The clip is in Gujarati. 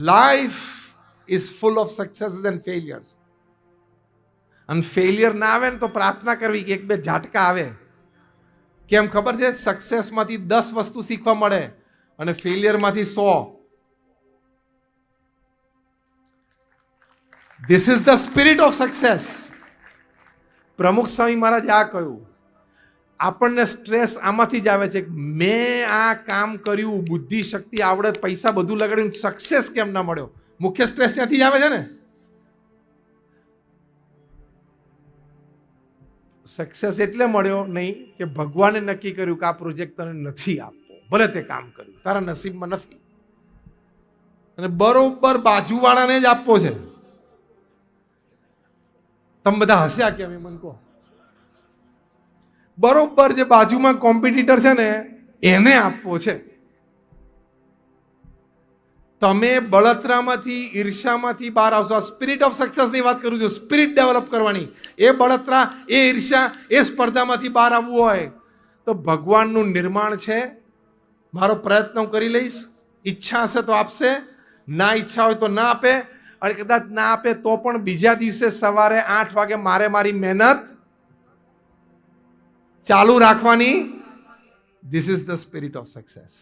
Life is full of successes and failures. અને ફેલિયર ના આવે ને તો પ્રાર્થના કરવી કે એક બે ઝાટકા આવે. કેમ ખબર છે? સક્સેસમાંથી 10 વસ્તુ શીખવા મળે અને ફેલિયરમાંથી 100. This is the spirit of success. પ્રમુખ સ્વામી મહારાજે આ કહ્યું. આપણને સ્ટ્રેસ આમાંથી જ આવે છે. મેં આ કામ કર્યું, બુદ્ધિ, શક્તિ, આવડત, પૈસા બધું લગાડ્યું, સક્સેસ કેમ ના મળ્યો? મુખ્ય સ્ટ્રેસ ત્યાંથી જ આવે છે ને. સક્સેસ એટલે મળ્યો નહીં કે ભગવાને નક્કી કર્યું કે આ પ્રોજેક્ટ તને નથી આપવો, ભલે તે કામ કર્યું, તારા નસીબમાં નથી, અને બરોબર બાજુવાળાને જ આપવો છે. તમે બધા હસ્યા કેમ? એ મને કહો. બરોબર જે બાજુમાં કોમ્પિટિટર છે ને એને આપવો છે. તમે બળતરામાંથી, ઈર્ષામાંથી બહાર આવશો. આ સ્પિરિટ ઓફ સક્સેસની વાત કરું છું. સ્પિરિટ ડેવલપ કરવાની. એ બળતરા, એ ઈર્ષા, એ સ્પર્ધામાંથી બહાર આવવું હોય તો ભગવાનનું નિર્માણ છે. મારો પ્રયત્ન હું કરી લઈશ. ઈચ્છા હશે તો આપશે, ના ઈચ્છા હોય તો ના આપે, અને કદાચ ના આપે તો પણ બીજા દિવસે સવારે 8 વાગે મારે મારી મહેનત ચાલુ રાખવાની. This is the spirit of success.